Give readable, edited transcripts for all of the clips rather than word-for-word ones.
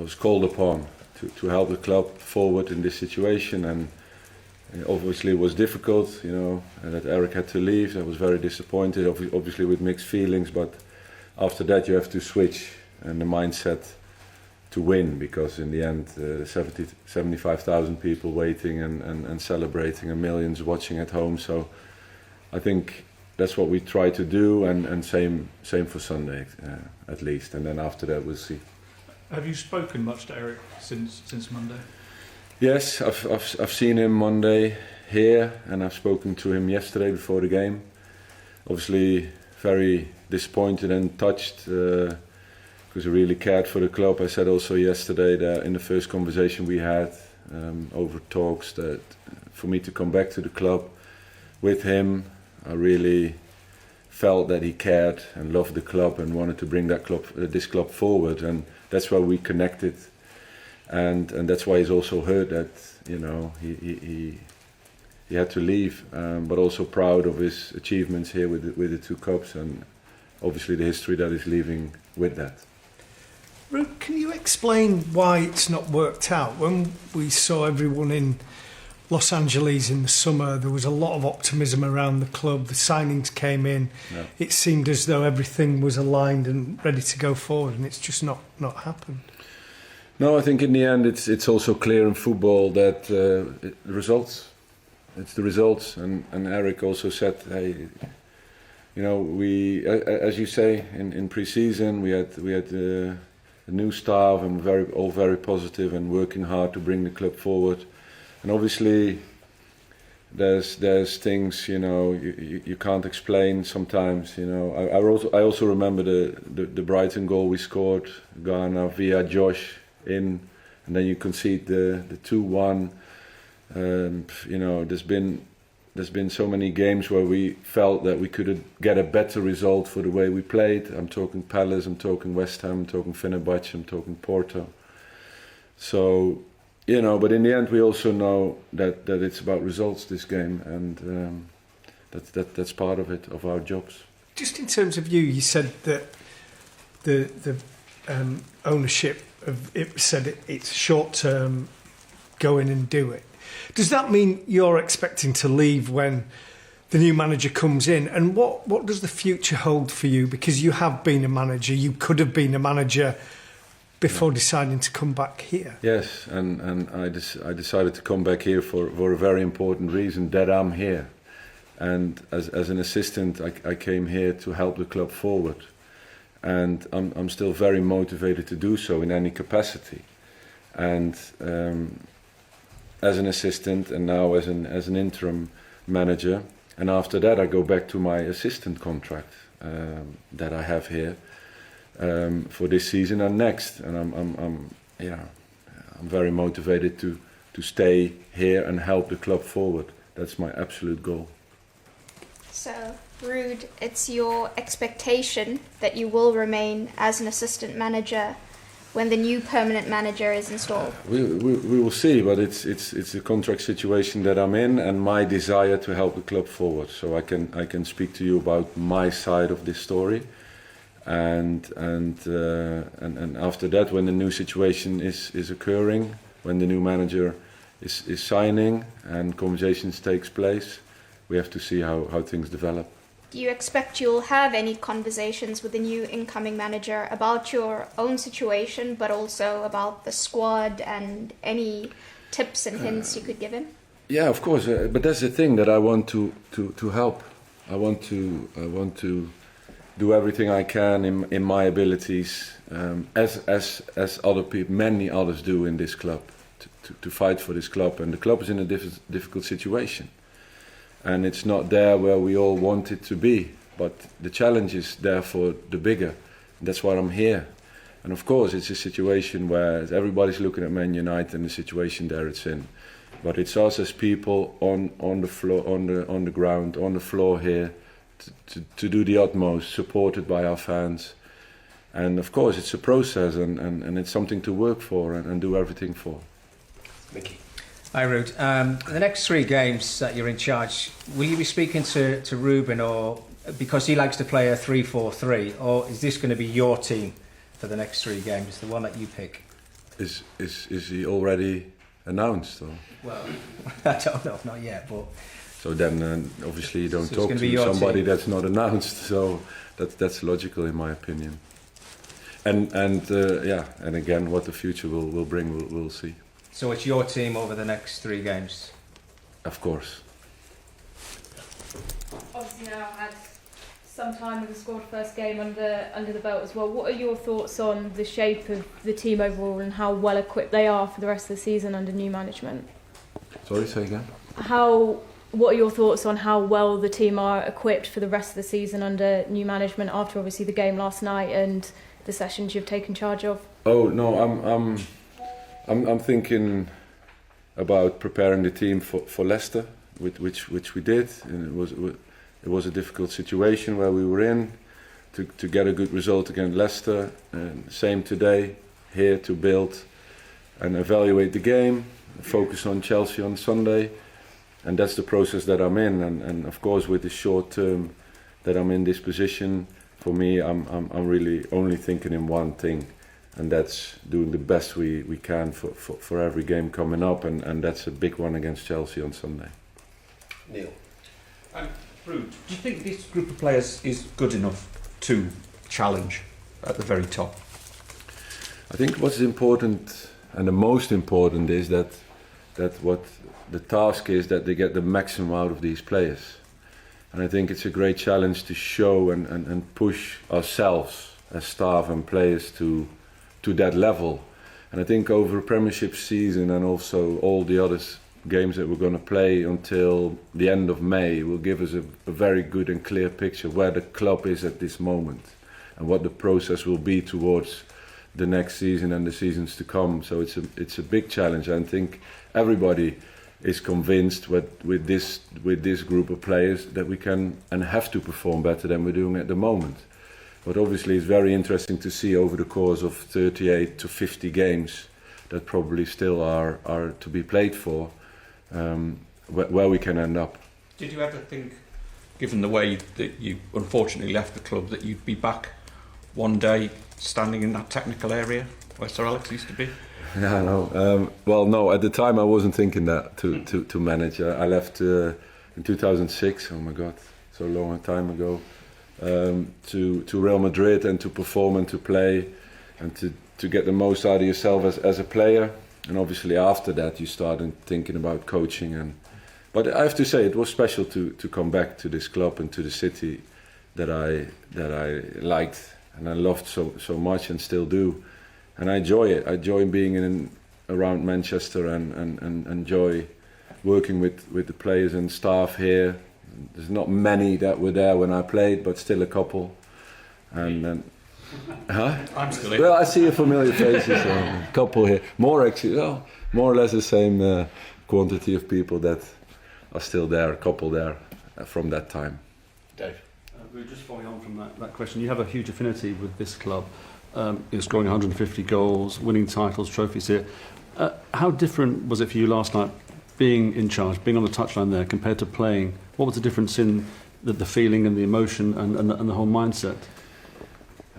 was called upon to help the club forward in this situation, and obviously it was difficult, that Eric had to leave. I was very disappointed, obviously with mixed feelings, but after that you have to switch and the mindset to win, because in the end 75,000 people waiting and celebrating and millions watching at home. So I think that's what we try to do, and same for Sunday at least, and then after that we'll see. Have you spoken much to Eric since Monday? Yes, I've seen him Monday here, and I've spoken to him yesterday before the game. Obviously very disappointed and touched, because he really cared for the club. I said also yesterday that in the first conversation we had over talks, that for me to come back to the club with him, I really felt that he cared and loved the club and wanted to bring this club forward, and that's why we connected, and that's why he's also heard that he had to leave, but also proud of his achievements here with the 2 cups, and obviously the history that he's leaving with that. Ruud, can you explain why it's not worked out? When we saw everyone in Los Angeles in the summer, there was a lot of optimism around the club. The signings came in. Yeah. It seemed as though everything was aligned and ready to go forward, and it's just not happened. No, I think in the end it's also clear in football that the results. It's the results, and Eric also said, hey, we, as you say, in pre-season we had a new staff, and all very positive and working hard to bring the club forward. And obviously there's things you can't explain sometimes. I also remember the Brighton goal we scored, Ghana via Josh in, and then you concede the 2-1. There's been so many games where we felt that we could get a better result for the way we played. I'm talking Palace, I'm talking West Ham, I'm talking Fenerbahce, I'm talking Porto. So, but in the end we also know that it's about results, this game, and that's part of it, of our jobs. Just in terms of you said that the ownership of it said it's short term, go in and do it. Does that mean you're expecting to leave when the new manager comes in? And what does the future hold for you? Because you have been a manager, you could have been a manager before deciding to come back here. Yes, and I decided to come back here for a very important reason, that I'm here. And as an assistant, I came here to help the club forward. And I'm still very motivated to do so in any capacity. And as an assistant, and now as an interim manager, and after that I go back to my assistant contract that I have here for this season and next. And I'm very motivated to stay here and help the club forward. That's my absolute goal. So, Ruud, it's your expectation that you will remain as an assistant manager when the new permanent manager is installed? We will see, but it's a contract situation that I'm in, and my desire to help the club forward. So I can speak to you about my side of this story, and after that, when the new situation is occurring, when the new manager is signing and conversations takes place, we have to see how things develop. Do you expect you'll have any conversations with the new incoming manager about your own situation, but also about the squad and any tips and hints you could give him? Yeah, of course. But that's the thing, that I want to help. I want to do everything I can in my abilities, as other people, many others do in this club, to fight for this club. And the club is in a difficult situation. And it's not there where we all want it to be, but the challenge is therefore the bigger. That's why I'm here. And of course, it's a situation where everybody's looking at Man United and the situation there it's in. But it's us as people on the floor, on the ground, on the floor here, to do the utmost, supported by our fans. And of course, it's a process, and it's something to work for and do everything for. Mickey. Hi, Ruud. The next 3 games that you're in charge, will you be speaking to Ruben, or because he likes to play a 3-4-3, or is this going to be your team for the next 3 games, the one that you pick? Is he already announced? Or? Well, I don't know, not yet, but... So then, obviously, you don't So it's talk gonna be to your somebody team. that's not announced. So that's logical, in my opinion. And again, what the future will bring, we'll see. So it's your team over the next 3 games? Of course. Obviously now had some time with the squad first game under the belt as well. What are your thoughts on the shape of the team overall and how well equipped they are for the rest of the season under new management? Sorry, say again. What are your thoughts on how well the team are equipped for the rest of the season under new management after obviously the game last night and the sessions you've taken charge of? Oh no, I'm thinking about preparing the team for Leicester, which we did, and it was a difficult situation where we were in to get a good result against Leicester. And same today, here to build and evaluate the game, focus on Chelsea on Sunday, and that's the process that I'm in. And of course, with the short term that I'm in this position, for me, I'm really only thinking in one thing, and that's doing the best we can for every game coming up, and that's a big one against Chelsea on Sunday. Neil. Ruud, do you think this group of players is good enough to challenge at the very top? I think what's important and the most important is that what the task is that they get the maximum out of these players. And I think it's a great challenge to show and push ourselves as staff and players to that level. And I think over a Premiership season and also all the other games that we're going to play until the end of May will give us a very good and clear picture where the club is at this moment and what the process will be towards the next season and the seasons to come. So it's a big challenge. I think everybody is convinced with this group of players that we can and have to perform better than we're doing at the moment. But obviously it's very interesting to see over the course of 38 to 50 games that probably still are to be played for, where we can end up. Did you ever think, given the way that you unfortunately left the club, that you'd be back one day standing in that technical area where Sir Alex used to be? Yeah, no. Well, no. At the time, I wasn't thinking that to manage. I left in 2006. Oh my God, so long a time ago. To Real Madrid and to perform and to play and to get the most out of yourself as a player. And obviously after that, you started thinking about coaching. But I have to say, it was special to come back to this club and to the city that I liked and I loved so much and still do. And I enjoy it. I enjoy being around Manchester and enjoy working with the players and staff here. There's not many that were there when I played, but still a couple. And huh? I'm still here. Well, I see a familiar faces. A couple here. More actually. Well, more or less the same quantity of people that are still there. A couple there from that time. Dave. We're just following on from that question. You have a huge affinity with this club. You're scoring 150 goals, winning titles, trophies here. How different was it for you last night, being in charge, being on the touchline there, compared to playing? What was the difference in the feeling and the emotion and the whole mindset?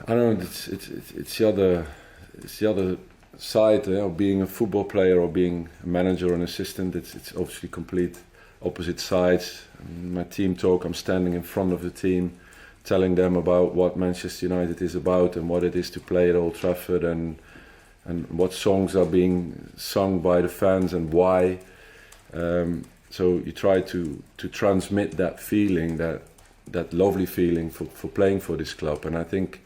I don't know. It's the other side. Being a football player or being a manager or an assistant. It's obviously complete opposite sides. My team talk. I'm standing in front of the team, telling them about what Manchester United is about and what it is to play at Old Trafford and what songs are being sung by the fans and why. So you try to transmit that feeling, that lovely feeling for playing for this club, and I think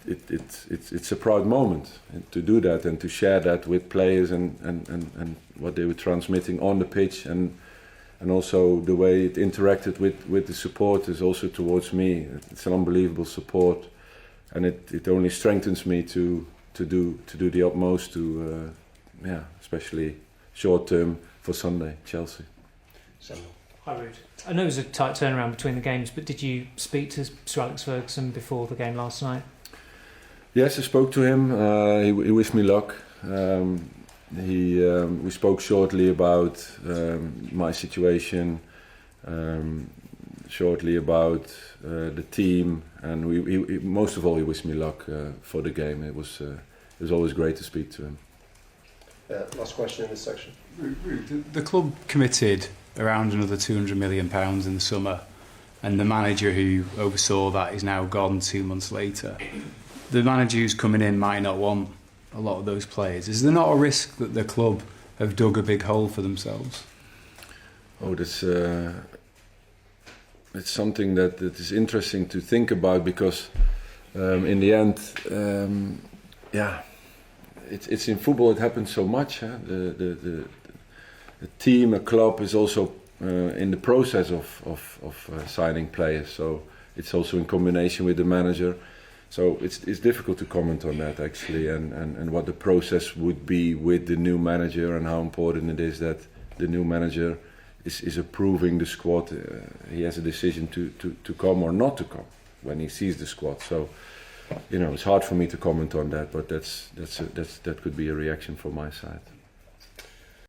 it's a proud moment to do that and to share that with players and what they were transmitting on the pitch and also the way it interacted with the supporters also towards me. It's an unbelievable support, and it only strengthens me to do the utmost to especially short term for Sunday, Chelsea. Hi Ruud. I know it was a tight turnaround between the games, but did you speak to Sir Alex Ferguson before the game last night? Yes, I spoke to him. He wished me luck. We spoke shortly about my situation, shortly about the team, and most of all, he wished me luck for the game. It was was always great to speak to him. Last question in this section. The club committed around another £200 million in the summer, and the manager who oversaw that is now gone 2 months later. The manager who's coming in might not want a lot of those players. Is there not a risk that the club have dug a big hole for themselves? Oh, that's it's something that is interesting to think about, because in the end, it's in football. It happens so much. Huh? The team, a club, is also in the process of signing players. So it's also in combination with the manager. So it's difficult to comment on that actually, and what the process would be with the new manager, and how important it is that the new manager is approving the squad. He has a decision to come or not to come when he sees the squad. So, it's hard for me to comment on that, but that could be a reaction from my side.